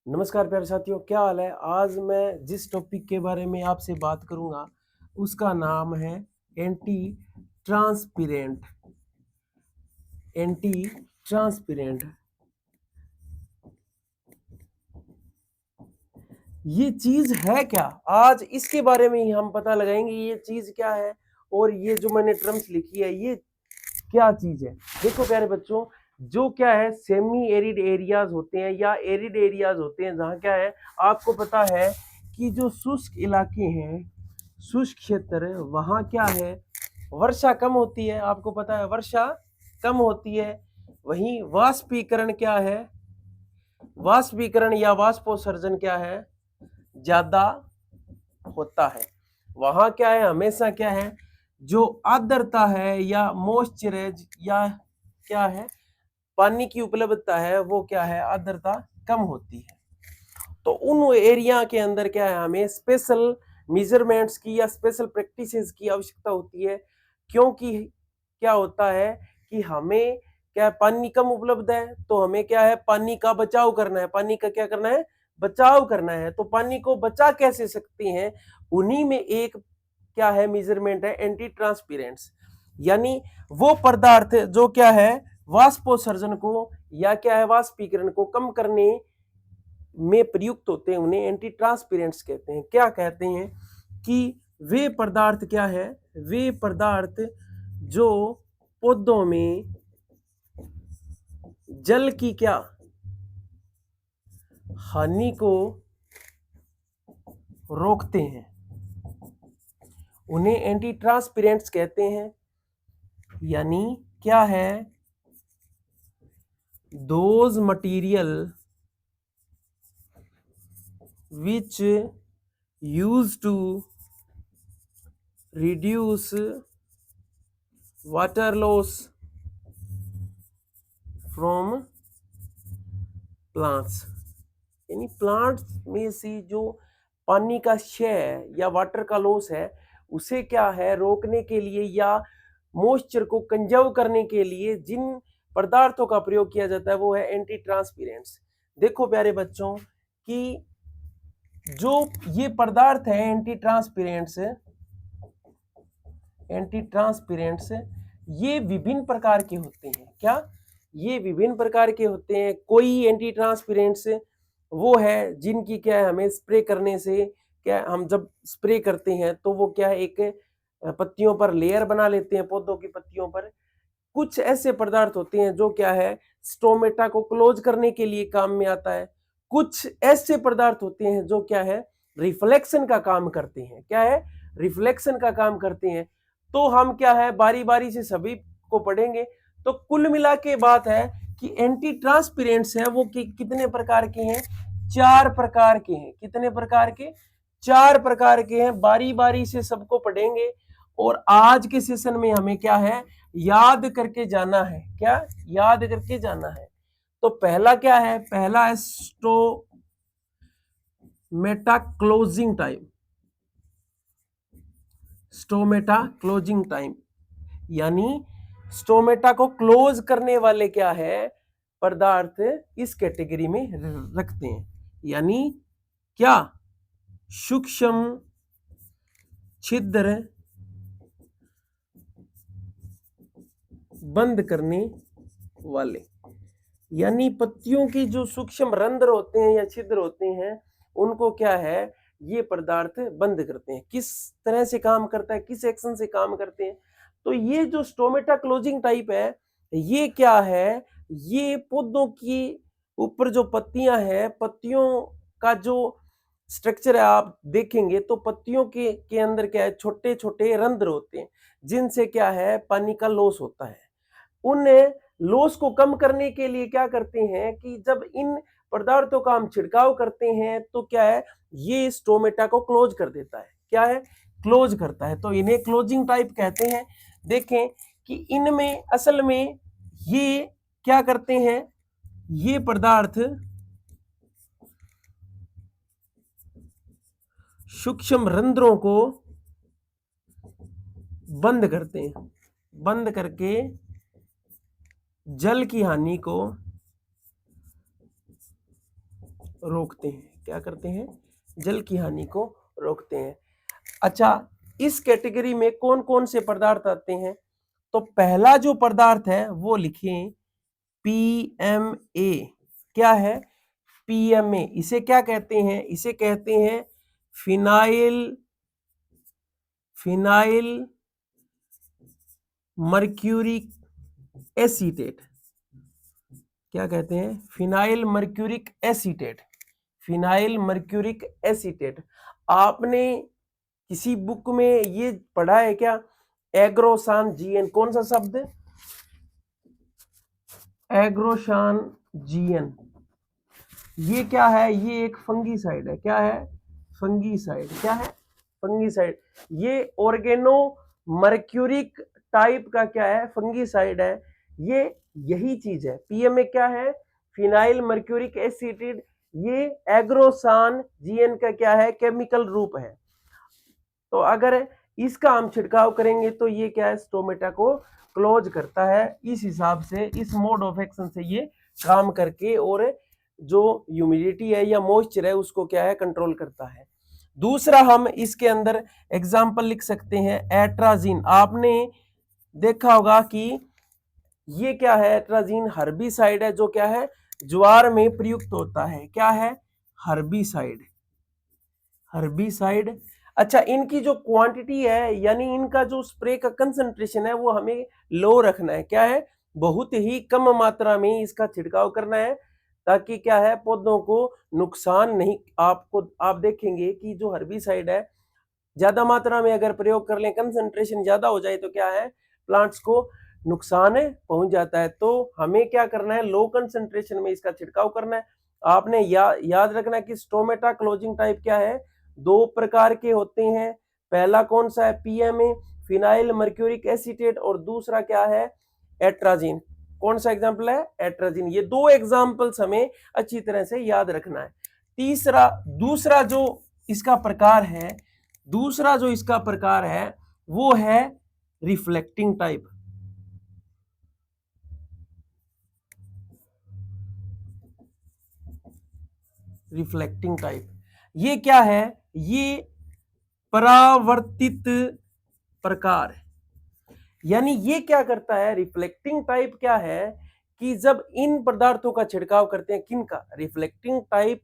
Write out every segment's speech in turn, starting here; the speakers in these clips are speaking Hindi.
नमस्कार प्यारे साथियों, क्या हाल है। आज मैं जिस टॉपिक के बारे में आपसे बात करूंगा उसका नाम है एंटी ट्रांसपेरेंट। एंटी ट्रांसपेरेंट ये चीज है क्या? आज इसके बारे में ही हम पता लगाएंगे ये चीज क्या है और ये जो मैंने टर्म्स लिखी है ये क्या चीज है। देखो प्यारे बच्चों, जो क्या है सेमी एरिड एरियाज होते हैं या एरिड एरियाज होते हैं, जहाँ क्या है आपको पता है कि जो शुष्क इलाके हैं, शुष्क क्षेत्र, वहाँ क्या है वर्षा कम होती है। आपको पता है वर्षा कम होती है। वहीं वाष्पीकरण क्या है, वाष्पीकरण या वाष्पोत्सर्जन क्या है, ज्यादा होता है। वहां क्या है हमेशा क्या है जो आर्द्रता है या मॉइस्चराइज या क्या है पानी की उपलब्धता है वो क्या है आर्द्रता कम होती है। तो उन एरिया के अंदर क्या है हमें स्पेशल मेजरमेंट्स की या स्पेशल प्रैक्टिसेस की आवश्यकता होती है, क्योंकि क्या होता है कि हमें क्या पानी कम उपलब्ध है तो हमें क्या है पानी का बचाव करना है। पानी का क्या करना है? बचाव करना है। तो पानी को बचा कैसे सकते हैं? उन्हीं में एक क्या है मेजरमेंट है एंटी ट्रांसपेरेंट्स, यानी वो पदार्थ जो क्या है वाष्पोत्सर्जन को या क्या है वाष्पीकरण को कम करने में प्रयुक्त होते हैं, उन्हें एंटी ट्रांसपेरेंट्स कहते हैं। क्या कहते हैं कि वे पदार्थ क्या है, वे पदार्थ जो पौधों में जल की क्या हानि को रोकते हैं, उन्हें एंटी ट्रांसपेरेंट्स कहते हैं। यानी क्या है, those material which used to reduce water loss from plants, यानी प्लांट्स में से जो पानी का क्षय या वाटर का लॉस है उसे क्या है रोकने के लिए या मॉइस्चर को कंजर्व करने के लिए जिन पदार्थों का प्रयोग किया जाता है वो है एंटी ट्रांसपेरेंट्स। देखो प्यारे बच्चों कि जो ये पदार्थ है एंटी ट्रांसपेरेंट्स, एंटी ट्रांसपेरेंट्स ये विभिन्न प्रकार के होते हैं। क्या ये विभिन्न प्रकार के होते हैं? कोई एंटी ट्रांसपेरेंट्स वो है जिनकी क्या है हमें स्प्रे करने से क्या हम जब स्प्रे करते हैं तो वो क्या है एक पत्तियों पर लेयर बना लेते हैं, पौधों की पत्तियों पर। कुछ ऐसे पदार्थ होते हैं जो क्या है स्टोमेटा को क्लोज करने के लिए काम में आता है। कुछ ऐसे पदार्थ होते हैं जो क्या है रिफ्लेक्शन का काम करते हैं। क्या है? रिफ्लेक्शन का काम करते हैं। तो हम क्या है बारी बारी से सभी को पढ़ेंगे। तो कुल मिला के बात है कि एंटी ट्रांसपेरेंट्स है वो कितने प्रकार के हैं? 4 प्रकार के हैं। कितने प्रकार के? 4 प्रकार के हैं। बारी बारी से सबको पढ़ेंगे और आज के सेशन में हमें क्या है याद करके जाना है। क्या याद करके जाना है? तो पहला क्या है? पहला है stomata closing time. Stomata closing time यानी स्टोमेटा को क्लोज करने वाले क्या है पदार्थ इस कैटेगरी में रखते हैं। यानी क्या सूक्ष्म छिद्र बंद करने वाले, यानी पत्तियों की जो सूक्ष्म रंध्र होते हैं या छिद्र होते हैं उनको क्या है ये पदार्थ बंद करते हैं। किस तरह से काम करता है, किस एक्शन से काम करते हैं? तो ये जो स्टोमेटा क्लोजिंग टाइप है ये क्या है, ये पौधों की ऊपर जो पत्तियां हैं, पत्तियों का जो स्ट्रक्चर है आप देखेंगे तो पत्तियों के अंदर क्या है छोटे छोटे रंध्र होते हैं जिनसे क्या है पानी का लॉस होता है। उन लॉस को कम करने के लिए क्या करते हैं कि जब इन पदार्थों का हम छिड़काव करते हैं तो क्या है ये स्टोमेटा को क्लोज कर देता है। क्या है? क्लोज करता है। तो इन्हें क्लोजिंग टाइप कहते हैं। देखें कि इनमें असल में ये क्या करते हैं, ये पदार्थ सूक्ष्म रंध्रों को बंद करते हैं। बंद करके जल की हानि को रोकते हैं। क्या करते हैं? जल की हानि को रोकते हैं। अच्छा, इस कैटेगरी में कौन कौन से पदार्थ आते हैं? तो पहला जो पदार्थ है वो लिखें PMA। क्या है? PMA। इसे क्या कहते हैं? इसे कहते हैं फिनाइल मर्क्यूरिक एसीटेट। क्या कहते हैं? Phenyl mercuric acetate. Phenyl mercuric acetate. आपने किसी बुक में ये पढ़ा है क्या? एग्रोसान GN। कौन सा शब्द? एग्रोसान GN। ये क्या है? ये एक फंगीसाइड है। क्या है? फंगीसाइड। क्या है? फंगीसाइड। ये ऑर्गेनो मर्क्यूरिक टाइप का क्या है? फंगीसाइड है। ये यही चीज है। PMA क्या है? Phenyl mercuric acid. ये एग्रोसान GN का क्या है? केमिकल रूप है। तो अगर इसका हम छिड़काव करेंगे तो ये क्या है? स्टोमेटा को क्लोज करता है। इस हिसाब से, इस मोड ऑफ एक्शन से ये काम करके और जो ह्यूमिडिटी है या मॉइस्चर है उसको क्या है? कंट्रोल करता है। दूसरा हम इसके अंदर एग्जांपल लिख सकते हैं एट्राजीन। आपने देखा होगा कि ये क्या है? एट्राजीन हर्बिसाइड है जो क्या है? ज्वार में प्रयुक्त होता है। क्या है? हर्बिसाइड। हर्बिसाइड। अच्छा, इनकी जो क्वांटिटी है यानी इनका जो स्प्रे का कंसंट्रेशन है वो हमें लो रखना है। क्या है? बहुत ही कम मात्रा में इसका छिड़काव करना है ताकि क्या है? पौधों को नुकसान नहीं। आप देखेंगे कि जो हर्बिसाइड है ज्यादा मात्रा में अगर प्रयोग कर लें, कंसंट्रेशन ज्यादा हो जाए तो क्या है? प्लांट्स को नुकसान पहुंच जाता है। तो हमें क्या करना है? लो कंसंट्रेशन में इसका छिड़काव करना है। आपने याद रखना कि स्टोमेटा क्लोजिंग टाइप क्या है? दो प्रकार के होते हैं। पहला कौन सा है? PMA फिनाइल मर्क्यूरिक एसीटेट, और दूसरा क्या है? एट्राजीन। कौन सा एग्जाम्पल है? एट्राजीन। ये दो एग्जाम्पल्स हमें अच्छी तरह से याद रखना है। दूसरा जो इसका प्रकार है, वो है रिफ्लेक्टिंग टाइप। रिफ्लेक्टिंग टाइप ये क्या है? ये परावर्तित प्रकार है। यानी ये क्या करता है? रिफ्लेक्टिंग टाइप क्या है कि जब इन पदार्थों का छिड़काव करते हैं, किन का? रिफ्लेक्टिंग टाइप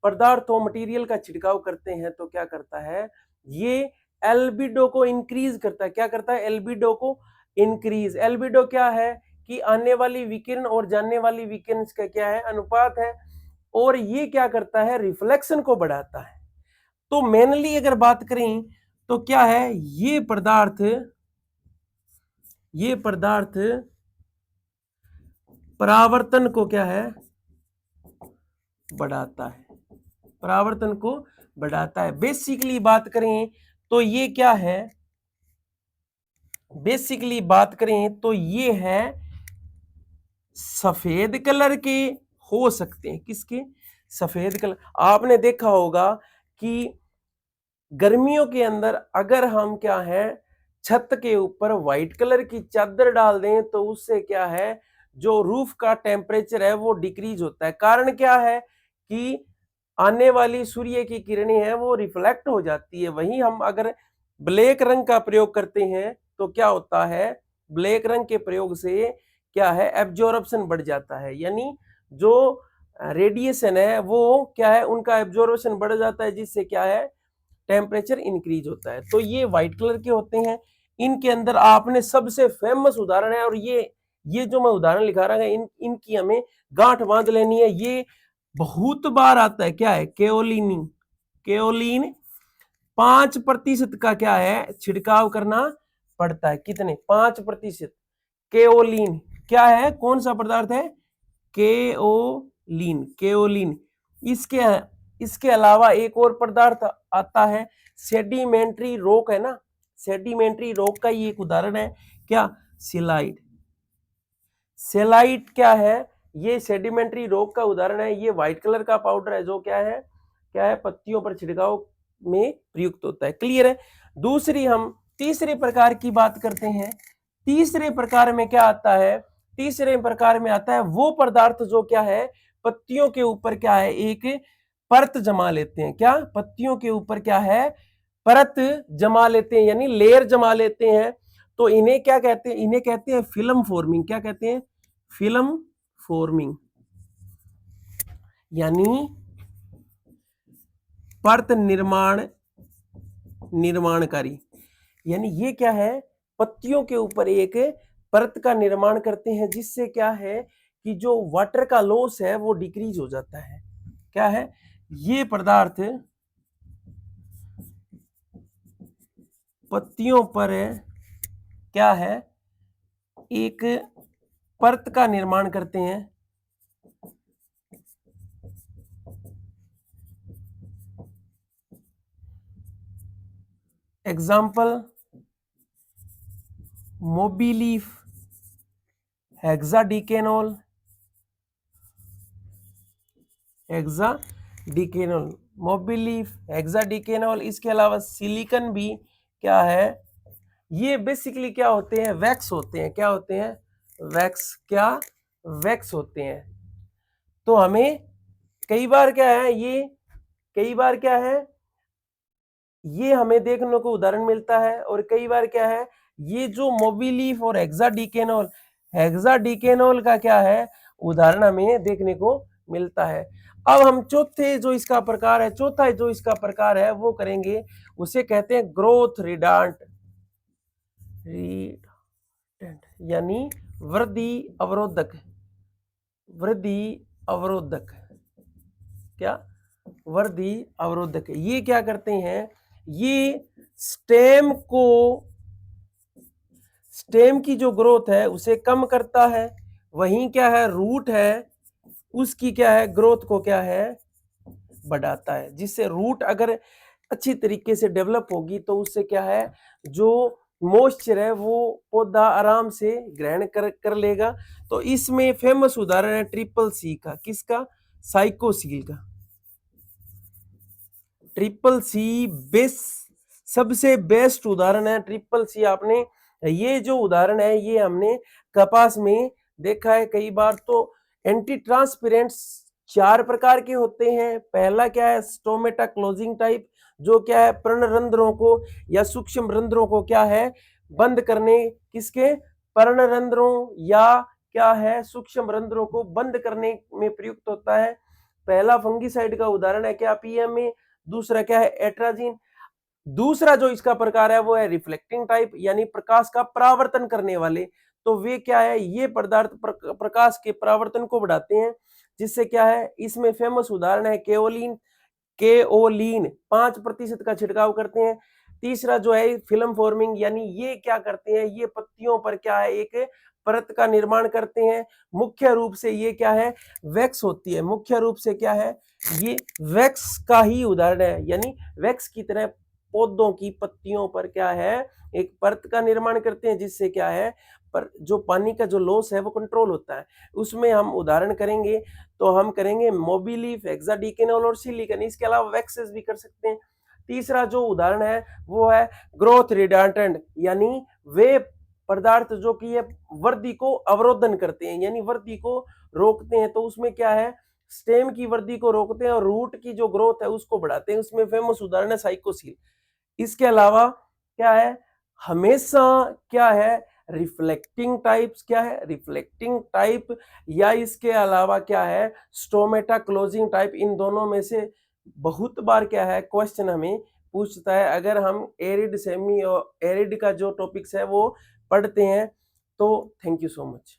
पदार्थों मटेरियल का छिड़काव करते हैं तो क्या करता है? ये एल्बिडो को इंक्रीज करता है। क्या करता है? एल्बिडो को इंक्रीज। एल्बिडो क्या है? कि आने वाली विकिरण और जाने वाली विकिरण का क्या है? अनुपात है। और ये क्या करता है? रिफ्लेक्शन को बढ़ाता है। तो मेनली अगर बात करें तो क्या है? ये पदार्थ परावर्तन को क्या है? बढ़ाता है। परावर्तन को बढ़ाता है। बेसिकली बात करें तो ये क्या है? बेसिकली बात करें तो ये है सफेद कलर के हो सकते हैं। किसके? सफेद कलर। आपने देखा होगा कि गर्मियों के अंदर अगर हम क्या है? छत के ऊपर व्हाइट कलर की चादर डाल दें तो उससे क्या है? जो रूफ का टेम्परेचर है वो डिक्रीज होता है। कारण क्या है? कि आने वाली सूर्य की किरणें हैं वो रिफ्लेक्ट हो जाती है। वहीं हम अगर ब्लैक रंग का प्रयोग करते हैं तो क्या होता है? ब्लैक रंग के प्रयोग से क्या है? एब्जॉर्प्शन बढ़ जाता है। यानी जो रेडिएशन है वो क्या है? उनका एब्जॉर्प्शन बढ़ जाता है, जिससे क्या है? टेम्परेचर इंक्रीज होता है। तो ये व्हाइट कलर के होते हैं। इनके अंदर आपने सबसे फेमस उदाहरण है, और ये जो मैं उदाहरण लिखा रहा है इनकी हमें गांठ बांध लेनी है। ये बहुत बार आता है। क्या है? केओलिन 5% का क्या है? छिड़काव करना पड़ता है। कितने? 5%। केओलिन क्या है? कौन सा पदार्थ है? केओलिन। इसके इसके अलावा एक और पदार्थ आता है सेडिमेंट्री रॉक, है ना? सेडिमेंट्री रॉक का ये एक उदाहरण है। क्या? सेलाइट क्या है? ये सेडिमेंट्री रॉक का उदाहरण है। ये व्हाइट कलर का पाउडर है जो क्या है? पत्तियों पर छिड़काव में प्रयुक्त होता है। क्लियर है? हम तीसरे प्रकार की बात करते हैं। तीसरे प्रकार में क्या आता है? तीसरे प्रकार में आता है वो पदार्थ जो क्या है? पत्तियों के ऊपर क्या है? एक परत जमा लेते हैं। क्या? पत्तियों के ऊपर क्या है? परत जमा लेते हैं, यानी लेयर जमा लेते हैं। तो इन्हें क्या कहते हैं? इन्हें कहते हैं फिल्म फॉर्मिंग। क्या कहते हैं? फिल्म फॉर्मिंग, यानी परत निर्माणकारी। यानी ये क्या है? पत्तियों के ऊपर एक परत का निर्माण करते हैं, जिससे क्या है कि जो वाटर का लॉस है वो डिक्रीज हो जाता है। क्या है? ये पदार्थ पत्तियों पर क्या है? एक परत का निर्माण करते हैं। एग्जाम्पल, मोबीलीफ, हेक्साडिकेनोल, मोबीलीफ, हेक्साडिकेनोल। इसके अलावा सिलिकन भी क्या है? ये बेसिकली क्या होते हैं? वैक्स होते हैं। क्या होते हैं? वैक्स। क्या? वैक्स होते हैं। तो हमें कई बार क्या है, ये हमें देखने को उदाहरण मिलता है, और कई बार क्या है, ये जो मोबीलीफ और हेक्साडिकेनोल का क्या है, उदाहरण हमें देखने को मिलता है। अब हम चौथा जो इसका प्रकार है वो करेंगे, उसे कहते हैं ग्रोथ रिडार्ट, यानी वृद्धि अवरोधक। क्या? वृद्धि अवरोधक। ये क्या करते हैं? ये स्टेम की जो ग्रोथ है उसे कम करता है। वहीं क्या है, रूट है, उसकी क्या है, ग्रोथ को क्या है, बढ़ाता है। जिससे रूट अगर अच्छी तरीके से डेवलप होगी तो उससे क्या है, जो मॉइस्चर है वो पौधा आराम से ग्रहण कर लेगा। तो इसमें फेमस उदाहरण है ट्रिपल सी का। किसका? साइकोसील का। ट्रिपल सी सबसे बेस्ट उदाहरण है ट्रिपल सी। आपने ये जो उदाहरण है ये हमने कपास में देखा है कई बार। तो एंटी ट्रांसपेरेंट 4 प्रकार के होते हैं। पहला क्या है? स्टोमेटा क्लोजिंग टाइप, जो क्या है, पर्णरंध्रों को या सूक्ष्म रंध्रों को क्या है, बंद करने, किसके? पर्णरंध्रों या क्या है, सूक्ष्म रंध्रों को बंद करने में प्रयुक्त होता है। पहला फंगीसाइड का उदाहरण है क्या? पीएमए। दूसरा क्या है? एट्राजिन। दूसरा जो इसका प्रकार है वो है रिफ्लेक्टिंग टाइप, यानी प्रकाश का परावर्तन करने वाले। तो वे क्या है, ये पदार्थ प्रकाश के परावर्तन को बढ़ाते हैं। जिससे क्या है, इसमें फेमस उदाहरण है केओलिन 5% का छिड़काव करते हैं। तीसरा जो है फिल्म फॉर्मिंग, यानी ये क्या करते हैं, ये पत्तियों पर क्या है, एक परत का निर्माण करते हैं। मुख्य रूप से ये क्या है, वैक्स होती है। मुख्य रूप से क्या है, ये वैक्स का ही उदाहरण है। यानी वैक्स की तरह पौधों की पत्तियों पर क्या है, एक परत का निर्माण करते हैं, जिससे क्या है, पर जो पानी का जो लॉस है वो कंट्रोल होता है। उसमें हम उदाहरण करेंगे तो हम करेंगे मोबीलीफ, हेक्साडिकेनोल और सिलिकन। इसके अलावा वैक्सेस भी कर सकते हैं। तीसरा जो उदाहरण है वो है ग्रोथ रिडार्टेंट, यानी वे पदार्थ जो कि ये वृद्धि को अवरोधन करते हैं, यानी वृद्धि को रोकते हैं। तो उसमें क्या है, स्टेम की वृद्धि को रोकते हैं और रूट की जो ग्रोथ है उसको बढ़ाते हैं। उसमें फेमस उदाहरण है साइकोसील। इसके अलावा क्या है, हमेशा क्या है, रिफ्लेक्टिंग टाइप्स, क्या है, रिफ्लेक्टिंग टाइप, या इसके अलावा क्या है, स्टोमेटा क्लोजिंग टाइप। इन दोनों में से बहुत बार क्या है, क्वेश्चन हमें पूछता है अगर हम एरिड सेमी और एरिड का जो टॉपिक्स है वो पढ़ते हैं। तो थैंक यू सो मच।